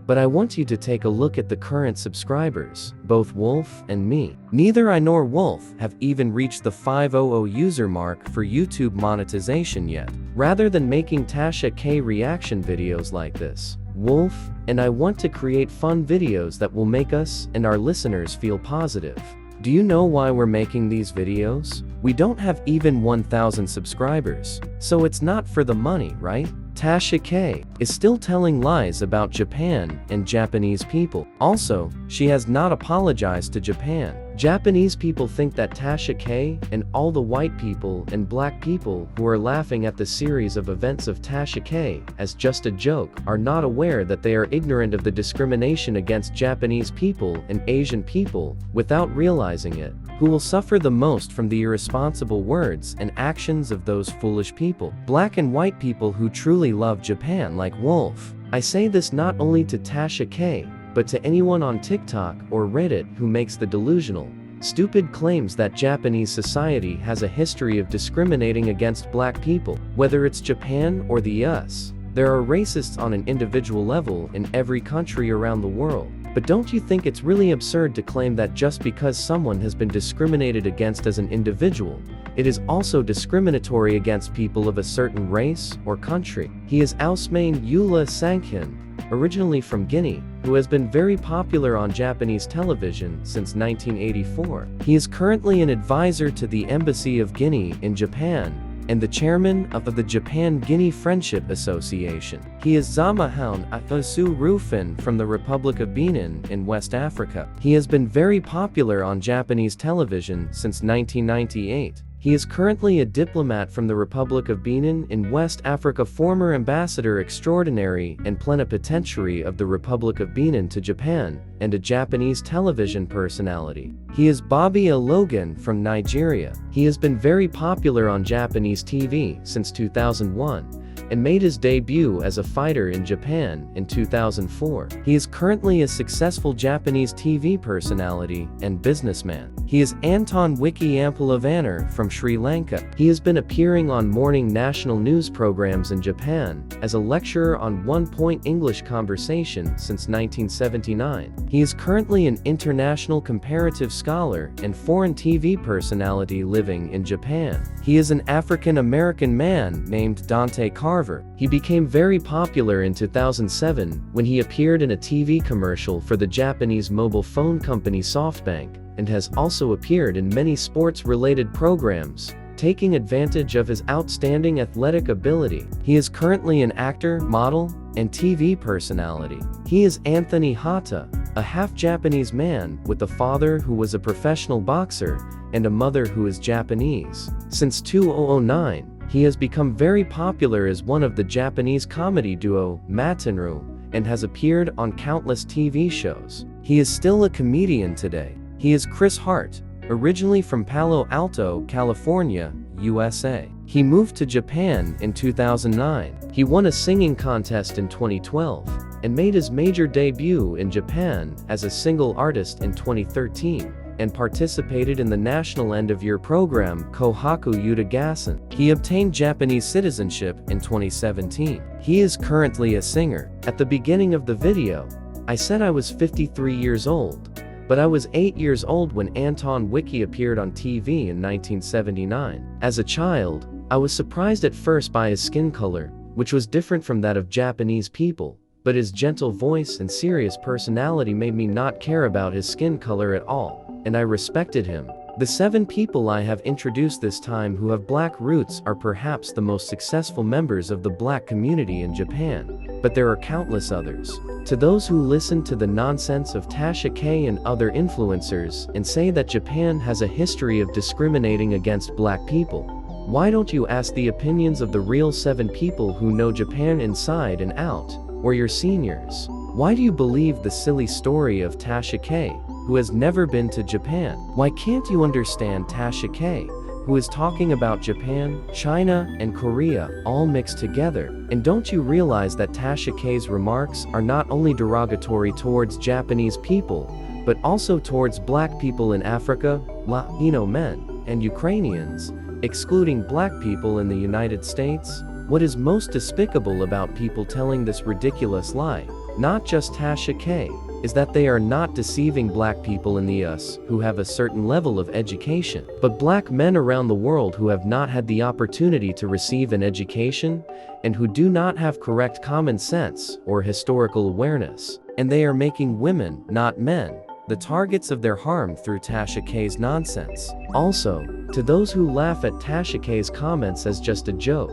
Speaker 1: but I want you to take a look at the current subscribers, both Wolf and me. Neither I nor Wolf have even reached the 500 user mark for YouTube monetization yet. Rather than making Tasha K reaction videos like this, Wolf and I want to create fun videos that will make us and our listeners feel positive. Do you know why we're making these videos? We don't have even 1,000 subscribers, so it's not for the money, right? Tasha K is still telling lies about Japan and Japanese people. Also, she has not apologized to Japan. Japanese people think that Tasha K and all the white people and black people who are laughing at the series of events of Tasha K as just a joke are not aware that they are ignorant of the discrimination against Japanese people and Asian people without realizing it, who will suffer the most from the irresponsible words and actions of those foolish people. Black and white people who truly love Japan like Wolf. I say this not only to Tasha K, but to anyone on TikTok or Reddit who makes the delusional, stupid claims that Japanese society has a history of discriminating against black people. Whether it's Japan or the US, there are racists on an individual level in every country around the world. But don't you think it's really absurd to claim that just because someone has been discriminated against as an individual, it is also discriminatory against people of a certain race or country? He is Ousmane Youla Sankhon, originally from Guinea, who has been very popular on Japanese television since 1984. He is currently an advisor to the Embassy of Guinea in Japan and the chairman of the Japan-Guinea Friendship Association. He is Zomahoun Idossou Rufin from the Republic of Benin in West Africa. He has been very popular on Japanese television since 1998. He is currently a diplomat from the Republic of Benin in West Africa, former ambassador extraordinary and plenipotentiary of the Republic of Benin to Japan, and a Japanese television personality. He is Bobby Logan from Nigeria. He has been very popular on Japanese TV since 2001, and made his debut as a fighter in Japan in 2004. He is currently a successful Japanese TV personality and businessman. He is Anton Wikiampalavanar from Sri Lanka. He has been appearing on morning national news programs in Japan as a lecturer on one-point English conversation since 1979. He is currently an international comparative scholar and foreign TV personality living in Japan. He is an African-American man named Dante Carver. He became very popular in 2007 when he appeared in a TV commercial for the Japanese mobile phone company SoftBank, and has also appeared in many sports-related programs, taking advantage of his outstanding athletic ability. He is currently an actor, model, and TV personality. He is Anthony Hata, a half-Japanese man with a father who was a professional boxer and a mother who is Japanese. Since 2009, he has become very popular as one of the Japanese comedy duo Matinru and has appeared on countless TV shows. He is still a comedian today. He is Chris Hart, originally from Palo Alto, California, USA. He moved to Japan in 2009. He won a singing contest in 2012 and made his major debut in Japan as a single artist in 2013 and participated in the national end-of-year program Kohaku Yuta Gassen. He obtained Japanese citizenship in 2017. He is currently a singer. At the beginning of the video, I said I was 53 years old, but I was 8 years old when Anton Wiki appeared on TV in 1979. As a child, I was surprised at first by his skin color, which was different from that of Japanese people, but his gentle voice and serious personality made me not care about his skin color at all, and I respected him. The 7 people I have introduced this time who have black roots are perhaps the most successful members of the black community in Japan, but there are countless others. To those who listen to the nonsense of Tasha K and other influencers and say that Japan has a history of discriminating against black people, why don't you ask the opinions of the real 7 people who know Japan inside and out, or your seniors? Why do you believe the silly story of Tasha K, who has never been to Japan? Why can't you understand Tasha K, who is talking about Japan, China, and Korea all mixed together? And don't you realize that Tasha K's remarks are not only derogatory towards Japanese people, but also towards black people in Africa, Latino men, and Ukrainians, excluding black people in the United States? What is most despicable about people telling this ridiculous lie, not just Tasha K, is that they are not deceiving black people in the US who have a certain level of education, but black men around the world who have not had the opportunity to receive an education and who do not have correct common sense or historical awareness. And they are making women, not men, the targets of their harm through Tasha K's nonsense. Also, to those who laugh at Tasha K's comments as just a joke,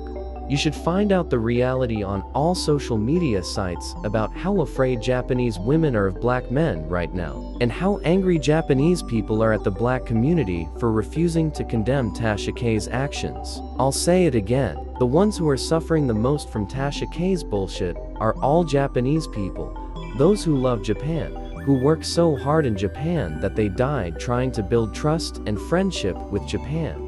Speaker 1: You should find out the reality on all social media sites about how afraid Japanese women are of black men right now, and how angry Japanese people are at the black community for refusing to condemn Tasha K's actions. I'll say it again. The ones who are suffering the most from Tasha K's bullshit are all Japanese people. Those who love Japan, who worked so hard in Japan that they died trying to build trust and friendship with Japan.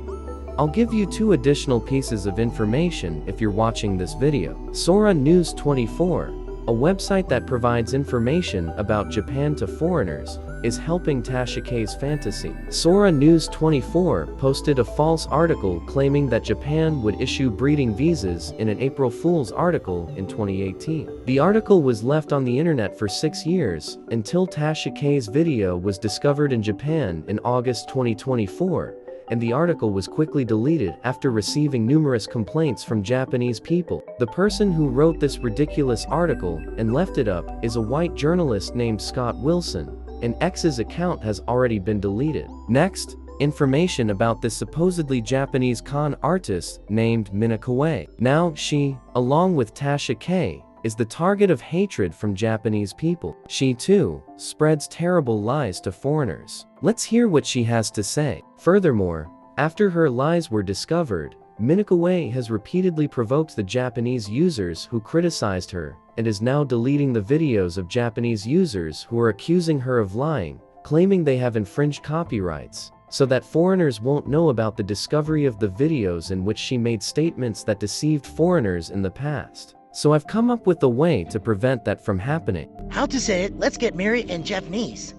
Speaker 1: I'll give you 2 additional pieces of information if you're watching this video. Sora News 24, a website that provides information about Japan to foreigners, is helping Tasha K's fantasy. Sora News 24 posted a false article claiming that Japan would issue breeding visas in an April Fool's article in 2018. The article was left on the internet for 6 years, until Tasha K's video was discovered in Japan in August 2024, and the article was quickly deleted after receiving numerous complaints from Japanese people. The person who wrote this ridiculous article and left it up is a white journalist named Scott Wilson, and X's account has already been deleted. Next, information about this supposedly Japanese con artist named Minakawa. Now she, along with Tasha K, is the target of hatred from Japanese people. She too spreads terrible lies to foreigners. Let's hear what she has to say. Furthermore, after her lies were discovered, Minakawa has repeatedly provoked the Japanese users who criticized her, and is now deleting the videos of Japanese users who are accusing her of lying, claiming they have infringed copyrights, so that foreigners won't know about the discovery of the videos in which she made statements that deceived foreigners in the past. So I've come up with a way to prevent that from happening.
Speaker 9: How to say it, let's get married in Japanese.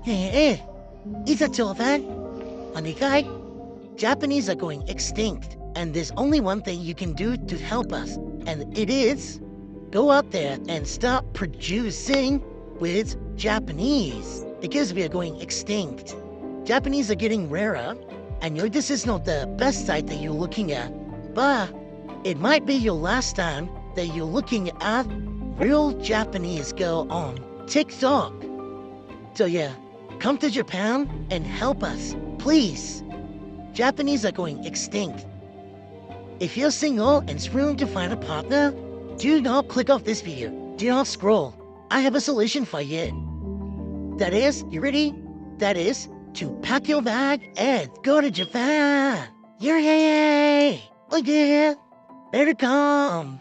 Speaker 9: Hey, is that Jovan? Onikai? Japanese are going extinct, and there's only one thing you can do to help us, and it is go out there and start producing with Japanese, because we are going extinct. Japanese are getting rarer, and this is not the best site that you're looking at, but it might be your last time that you're looking at real Japanese girl on TikTok. So yeah, come to Japan and help us, please. Japanese are going extinct. If you're single and struggling to find a partner, do not click off this video. Do not scroll. I have a solution for you. That is, you ready? That is to pack your bag and go to Japan. Yay! Look there. Better come.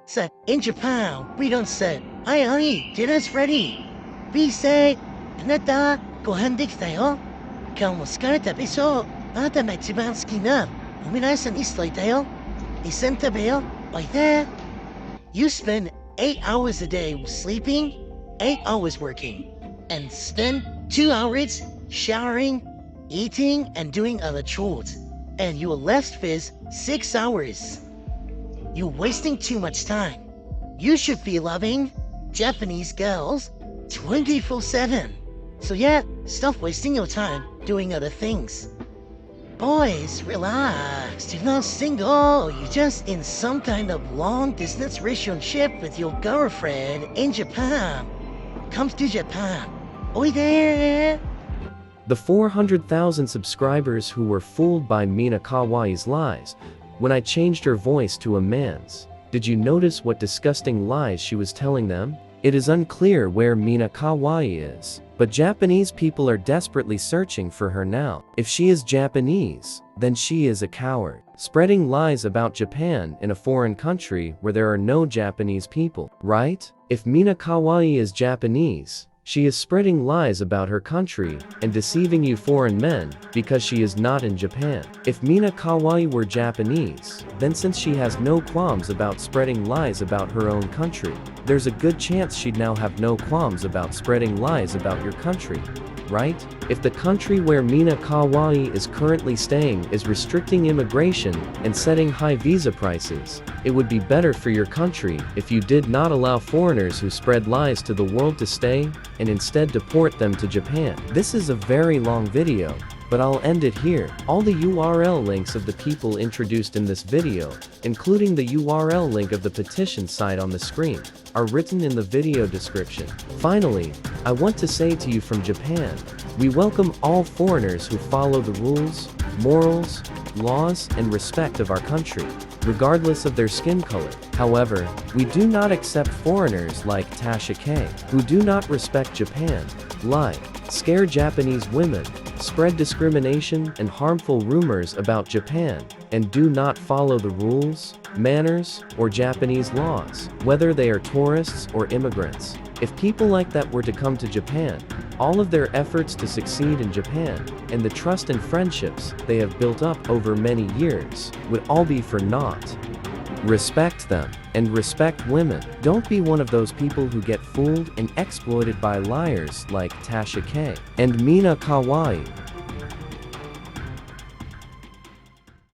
Speaker 9: So, in Japan, we don't say, Hi, dinner's ready. We say, あなた、ご飯できたよ。今日も疲れたでしょ。あなたが一番好きなオムライスにしといたよ。一緒に食べよ。おいで。You spend 8 hours a day sleeping, 8 hours working, and spend 2 hours showering, eating, and doing other chores. And you are left with 6 hours. You're wasting too much time. You should be loving Japanese girls 24/7. So yeah, stop wasting your time doing other things. Boys, relax. You're not single. You're just in some kind of long-distance relationship with your girlfriend in Japan. Come to Japan. Oi there!
Speaker 1: The 400,000 subscribers who were fooled by Mina Kawaii's lies when I changed her voice to a man's. Did you notice what disgusting lies she was telling them? It is unclear where Mina Kawai is, but Japanese people are desperately searching for her now. If she is Japanese, then she is a coward, spreading lies about Japan in a foreign country where there are no Japanese people, right? If Mina Kawai is Japanese, she is spreading lies about her country and deceiving you foreign men because she is not in Japan. If Mina Kawai were Japanese, then since she has no qualms about spreading lies about her own country, there's a good chance she'd now have no qualms about spreading lies about your country, right? If the country where Mina Kawai is currently staying is restricting immigration and setting high visa prices, it would be better for your country if you did not allow foreigners who spread lies to the world to stay, and instead deport them to Japan. This is a very long video, but I'll end it here. All the URL links of the people introduced in this video, including the URL link of the petition site on the screen, are written in the video description. Finally, I want to say to you from Japan, we welcome all foreigners who follow the rules, morals, laws and respect of our country, regardless of their skin color. However, we do not accept foreigners like Tasha K, who do not respect Japan, lie, scare Japanese women, spread discrimination and harmful rumors about Japan, and do not follow the rules, manners, or Japanese laws, whether they are tourists or immigrants. If people like that were to come to Japan, all of their efforts to succeed in Japan, and the trust and friendships they have built up over many years, would all be for naught. Respect them, and respect women. Don't be one of those people who get fooled and exploited by liars like Tasha K and Mina Kawaii.